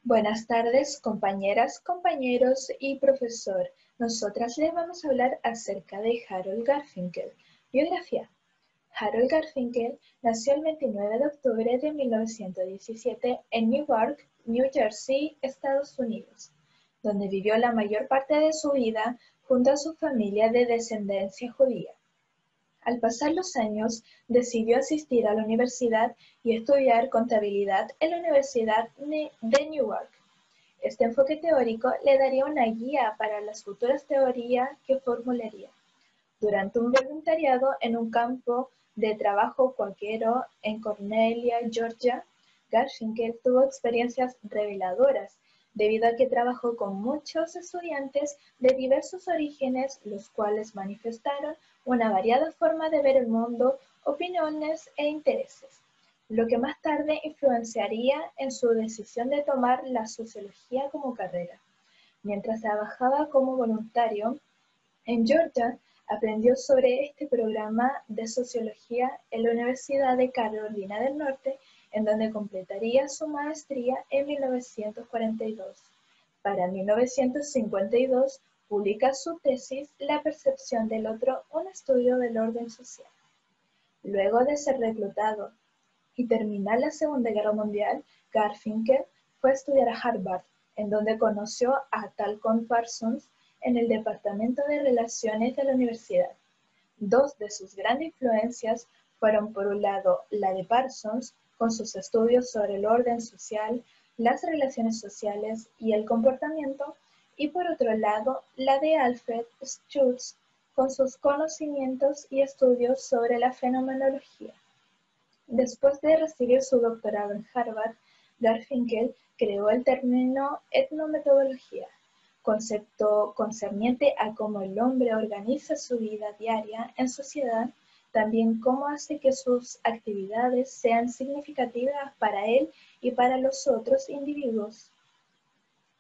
Buenas tardes, compañeras, compañeros y profesor. Nosotras les vamos a hablar acerca de Harold Garfinkel. Biografía. Harold Garfinkel nació el 29 de octubre de 1917 en Newark, New Jersey, Estados Unidos, donde vivió la mayor parte de su vida junto a su familia de descendencia judía. Al pasar los años, decidió asistir a la universidad y estudiar contabilidad en la Universidad de Newark. Este enfoque teórico le daría una guía para las futuras teorías que formularía. Durante un voluntariado en un campo de trabajo cuáquero en Cornelia, Georgia, Garfinkel tuvo experiencias reveladoras debido a que trabajó con muchos estudiantes de diversos orígenes, los cuales manifestaron una variada forma de ver el mundo, opiniones e intereses, lo que más tarde influenciaría en su decisión de tomar la sociología como carrera. Mientras trabajaba como voluntario en Georgia, aprendió sobre este programa de sociología en la Universidad de Carolina del Norte, en donde completaría su maestría en 1942. Para 1952, publica su tesis La percepción del otro, un estudio del orden social. Luego de ser reclutado y terminar la Segunda Guerra Mundial, Garfinkel fue a estudiar a Harvard, en donde conoció a Talcott Parsons en el Departamento de Relaciones de la Universidad. Dos de sus grandes influencias fueron, por un lado, la de Parsons, con sus estudios sobre el orden social, las relaciones sociales y el comportamiento, y por otro lado, la de Alfred Schultz, con sus conocimientos y estudios sobre la fenomenología. Después de recibir su doctorado en Harvard, Garfinkel creó el término etnometodología, concepto concerniente a cómo el hombre organiza su vida diaria en sociedad, también cómo hace que sus actividades sean significativas para él y para los otros individuos.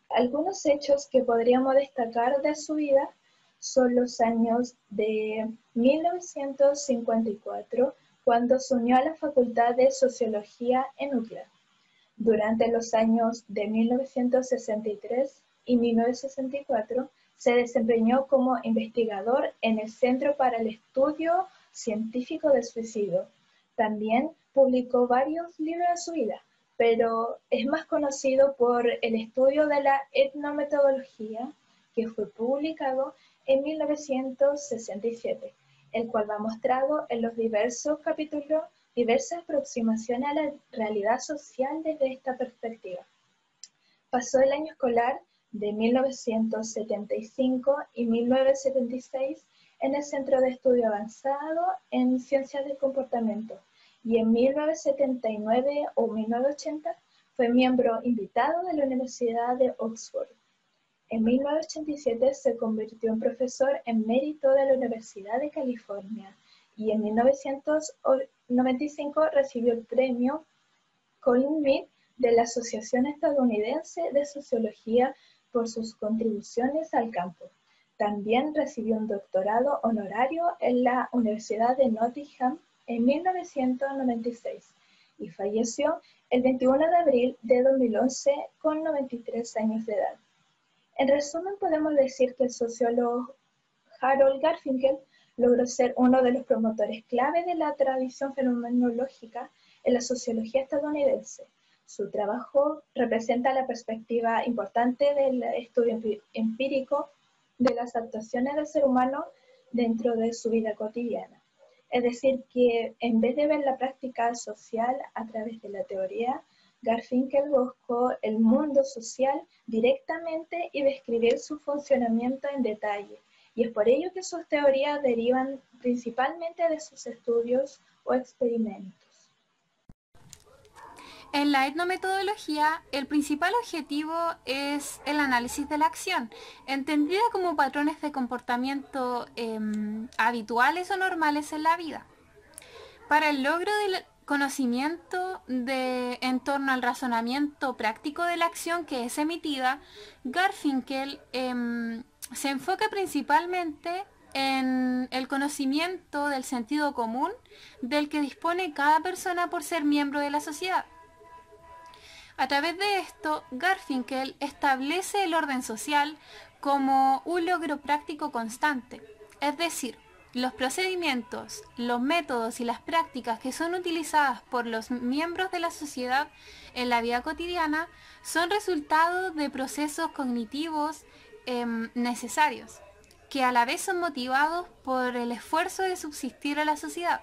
Algunos hechos que podríamos destacar de su vida son los años de 1954, cuando se unió a la Facultad de Sociología en UCLA. Durante los años de 1963 y 1964 se desempeñó como investigador en el Centro para el Estudio Científico del Suicidio. También publicó varios libros de su vida, pero es más conocido por el estudio de la etnometodología, que fue publicado en 1967, el cual va mostrado en los diversos capítulos, diversas aproximaciones a la realidad social desde esta perspectiva. Pasó el año escolar de 1975 y 1976 en el Centro de Estudio Avanzado en Ciencias del Comportamiento, y en 1979 o 1980 fue miembro invitado de la Universidad de Oxford. En 1987 se convirtió en profesor emérito de la Universidad de California, y en 1995 recibió el premio Colin Mead de la Asociación Estadounidense de Sociología por sus contribuciones al campo. También recibió un doctorado honorario en la Universidad de Nottingham en 1996 y falleció el 21 de abril de 2011 con 93 años de edad. En resumen, podemos decir que el sociólogo Harold Garfinkel logró ser uno de los promotores clave de la tradición fenomenológica en la sociología estadounidense. Su trabajo representa la perspectiva importante del estudio empírico de las actuaciones del ser humano dentro de su vida cotidiana. Es decir, que en vez de ver la práctica social a través de la teoría, Garfinkel buscó el mundo social directamente y describir su funcionamiento en detalle, y es por ello que sus teorías derivan principalmente de sus estudios o experimentos. En la etnometodología, el principal objetivo es el análisis de la acción, entendida como patrones de comportamiento habituales o normales en la vida. Para el logro del conocimiento en torno al razonamiento práctico de la acción que es emitida, Garfinkel se enfoca principalmente en el conocimiento del sentido común del que dispone cada persona por ser miembro de la sociedad. A través de esto, Garfinkel establece el orden social como un logro práctico constante, es decir, los procedimientos, los métodos y las prácticas que son utilizadas por los miembros de la sociedad en la vida cotidiana son resultado de procesos cognitivos necesarios, que a la vez son motivados por el esfuerzo de subsistir en la sociedad.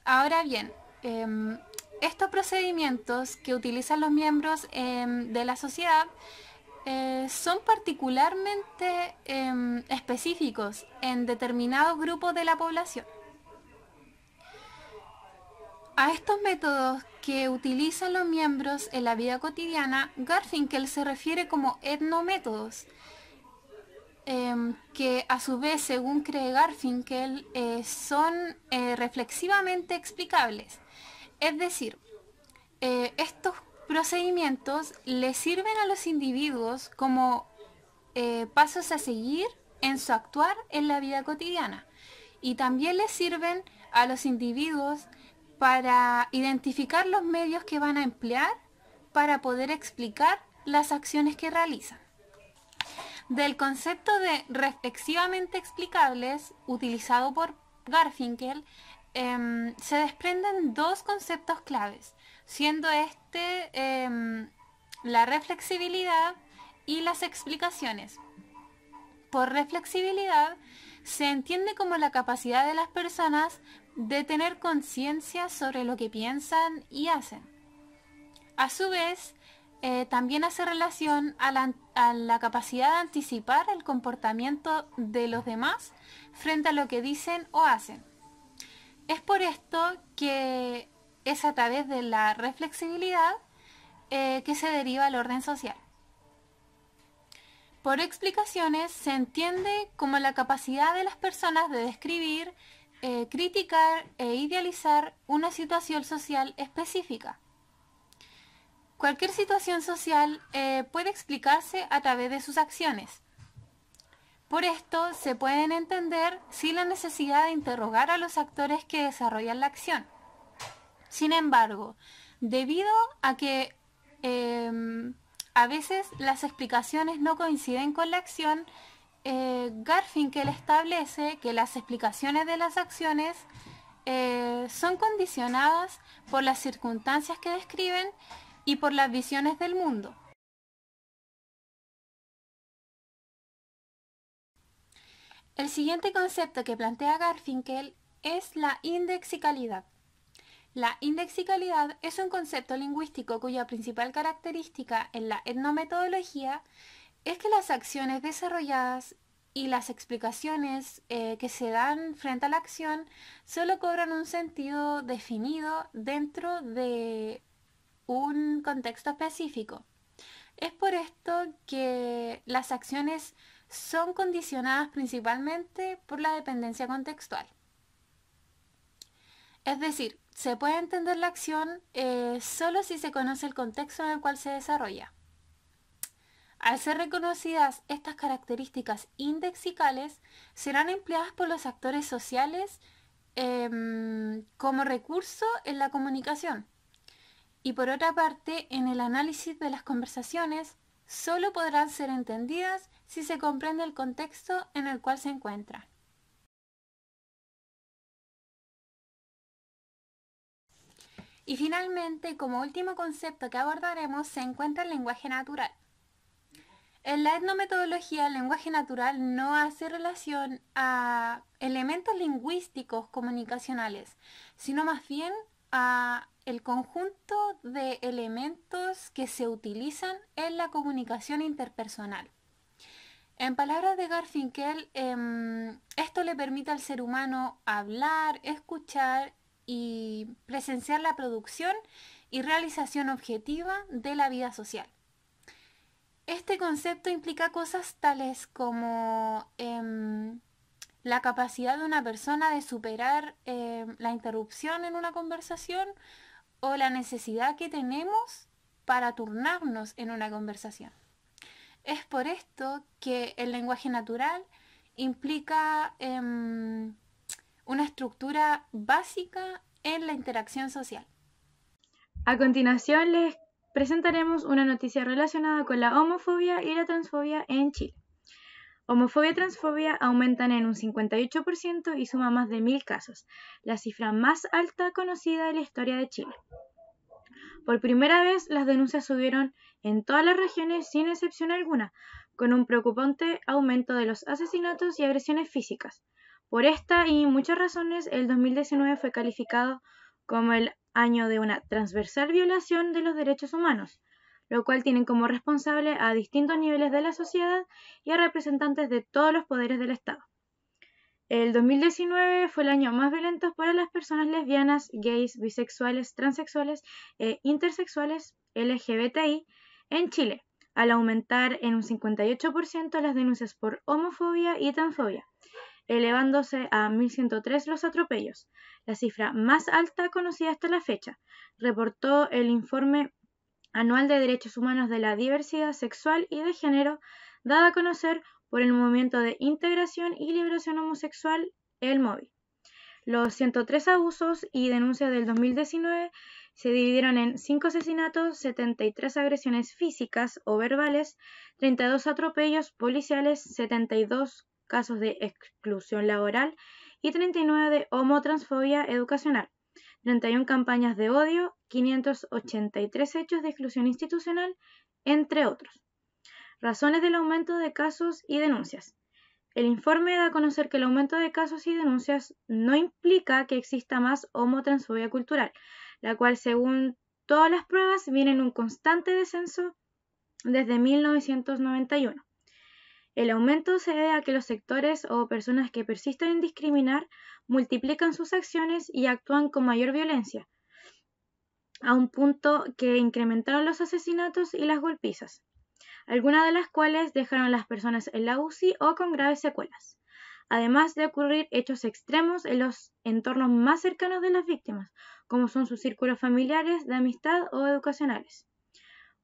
Ahora bien, estos procedimientos que utilizan los miembros de la sociedad son particularmente específicos en determinados grupos de la población. A estos métodos que utilizan los miembros en la vida cotidiana, Garfinkel se refiere como etnométodos, que a su vez, según cree Garfinkel, son reflexivamente explicables. Es decir, estos procedimientos les sirven a los individuos como pasos a seguir en su actuar en la vida cotidiana, y también les sirven a los individuos para identificar los medios que van a emplear para poder explicar las acciones que realizan. Del concepto de reflexivamente explicables utilizado por Garfinkel, se desprenden dos conceptos claves, siendo la reflexibilidad y las explicaciones. Por reflexibilidad se entiende como la capacidad de las personas de tener conciencia sobre lo que piensan y hacen. A su vez, también hace relación a la capacidad de anticipar el comportamiento de los demás frente a lo que dicen o hacen. Es por esto que es a través de la reflexibilidad que se deriva el orden social. Por explicaciones se entiende como la capacidad de las personas de describir, criticar e idealizar una situación social específica. Cualquier situación social puede explicarse a través de sus acciones. Por esto se pueden entender sin la necesidad de interrogar a los actores que desarrollan la acción. Sin embargo, debido a que a veces las explicaciones no coinciden con la acción, Garfinkel establece que las explicaciones de las acciones son condicionadas por las circunstancias que describen y por las visiones del mundo. El siguiente concepto que plantea Garfinkel es la indexicalidad. La indexicalidad es un concepto lingüístico cuya principal característica en la etnometodología es que las acciones desarrolladas y las explicaciones que se dan frente a la acción solo cobran un sentido definido dentro de un contexto específico. Es por esto que las acciones son condicionadas principalmente por la dependencia contextual. Es decir, se puede entender la acción solo si se conoce el contexto en el cual se desarrolla. Al ser reconocidas estas características indexicales, serán empleadas por los actores sociales como recurso en la comunicación. Y por otra parte, en el análisis de las conversaciones, solo podrán ser entendidas si se comprende el contexto en el cual se encuentran. Y finalmente, como último concepto que abordaremos, se encuentra el lenguaje natural. En la etnometodología, el lenguaje natural no hace relación a elementos lingüísticos comunicacionales, sino más bien a el conjunto de elementos que se utilizan en la comunicación interpersonal. En palabras de Garfinkel, esto le permite al ser humano hablar, escuchar y presenciar la producción y realización objetiva de la vida social. Este concepto implica cosas tales como la capacidad de una persona de superar la interrupción en una conversación o la necesidad que tenemos para turnarnos en una conversación. Es por esto que el lenguaje natural implica una estructura básica en la interacción social. A continuación les presentaremos una noticia relacionada con la homofobia y la transfobia en Chile. Homofobia y transfobia aumentan en un 58% y suman más de 1.000 casos, la cifra más alta conocida en la historia de Chile. Por primera vez, las denuncias subieron en todas las regiones sin excepción alguna, con un preocupante aumento de los asesinatos y agresiones físicas. Por esta y muchas razones, el 2019 fue calificado como el año de una transversal violación de los derechos humanos, lo cual tiene como responsable a distintos niveles de la sociedad y a representantes de todos los poderes del Estado. El 2019 fue el año más violento para las personas lesbianas, gays, bisexuales, transexuales e intersexuales LGBTI en Chile, al aumentar en un 58% las denuncias por homofobia y transfobia, elevándose a 1.103 los atropellos, la cifra más alta conocida hasta la fecha, reportó el Informe Anual de Derechos Humanos de la Diversidad Sexual y de Género, dada a conocer por el Movimiento de Integración y Liberación Homosexual, el MOVI. Los 103 abusos y denuncias del 2019 se dividieron en 5 asesinatos, 73 agresiones físicas o verbales, 32 atropellos policiales, 72 casos de exclusión laboral y 39 de homotransfobia educacional, 31 campañas de odio, 583 hechos de exclusión institucional, entre otros. Razones del aumento de casos y denuncias. El informe da a conocer que el aumento de casos y denuncias no implica que exista más homotransfobia cultural, la cual, según todas las pruebas, viene en un constante descenso desde 1991. El aumento se debe a que los sectores o personas que persisten en discriminar multiplican sus acciones y actúan con mayor violencia, a un punto que incrementaron los asesinatos y las golpizas, algunas de las cuales dejaron a las personas en la UCI o con graves secuelas, además de ocurrir hechos extremos en los entornos más cercanos de las víctimas, como son sus círculos familiares, de amistad o educacionales.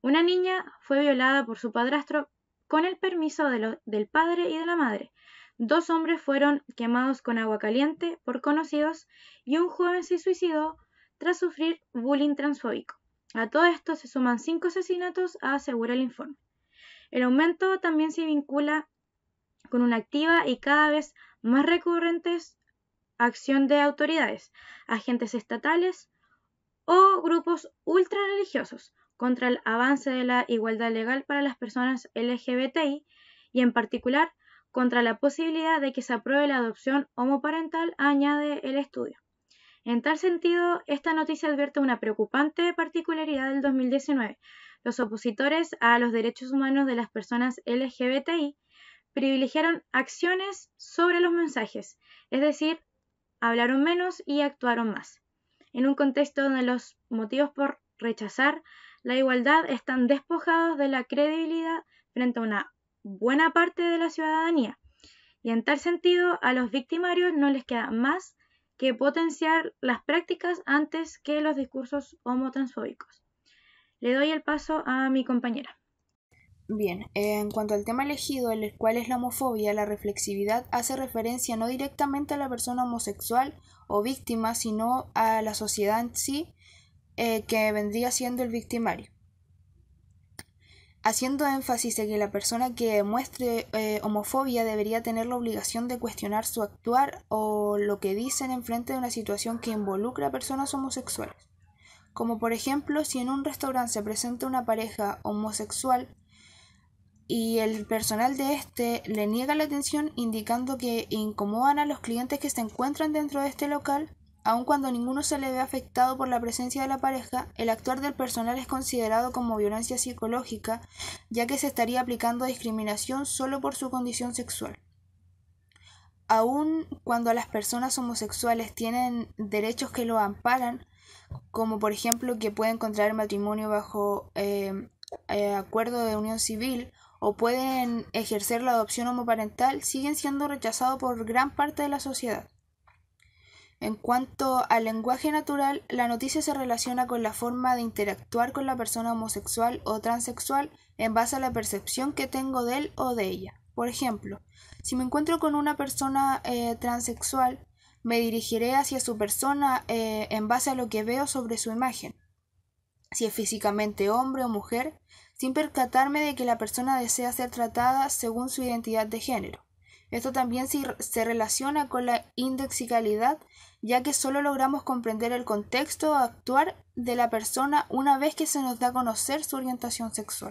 Una niña fue violada por su padrastro con el permiso del padre y de la madre. 2 hombres fueron quemados con agua caliente por conocidos y un joven se suicidó tras sufrir bullying transfóbico. A todo esto se suman 5 asesinatos, asegura el informe. El aumento también se vincula con una activa y cada vez más recurrente acción de autoridades, agentes estatales o grupos ultrarreligiosos contra el avance de la igualdad legal para las personas LGBTI y en particular contra la posibilidad de que se apruebe la adopción homoparental, añade el estudio. En tal sentido, esta noticia advierte una preocupante particularidad del 2019. Los opositores a los derechos humanos de las personas LGBTI privilegiaron acciones sobre los mensajes, es decir, hablaron menos y actuaron más, en un contexto donde los motivos por rechazar la igualdad están despojados de la credibilidad frente a una buena parte de la ciudadanía, y en tal sentido a los victimarios no les queda más que potenciar las prácticas antes que los discursos homotransfóbicos. Le doy el paso a mi compañera. Bien, en cuanto al tema elegido, el cual es la homofobia, la reflexividad hace referencia no directamente a la persona homosexual o víctima, sino a la sociedad en sí, que vendría siendo el victimario, haciendo énfasis en que la persona que muestre homofobia debería tener la obligación de cuestionar su actuar o lo que dicen en frente de una situación que involucra a personas homosexuales. Como por ejemplo, si en un restaurante se presenta una pareja homosexual y el personal de este le niega la atención indicando que incomodan a los clientes que se encuentran dentro de este local, aun cuando ninguno se le ve afectado por la presencia de la pareja, el actuar del personal es considerado como violencia psicológica, ya que se estaría aplicando discriminación solo por su condición sexual. Aun cuando las personas homosexuales tienen derechos que lo amparan, como por ejemplo que pueden contraer matrimonio bajo acuerdo de unión civil o pueden ejercer la adopción homoparental, siguen siendo rechazados por gran parte de la sociedad. En cuanto al lenguaje natural, la noticia se relaciona con la forma de interactuar con la persona homosexual o transexual en base a la percepción que tengo de él o de ella. Por ejemplo, si me encuentro con una persona transexual, me dirigiré hacia su persona en base a lo que veo sobre su imagen. si es físicamente hombre o mujer, sin percatarme de que la persona desea ser tratada según su identidad de género. Esto también se relaciona con la indexicalidad, ya que solo logramos comprender el contexto o actuar de la persona una vez que se nos da a conocer su orientación sexual.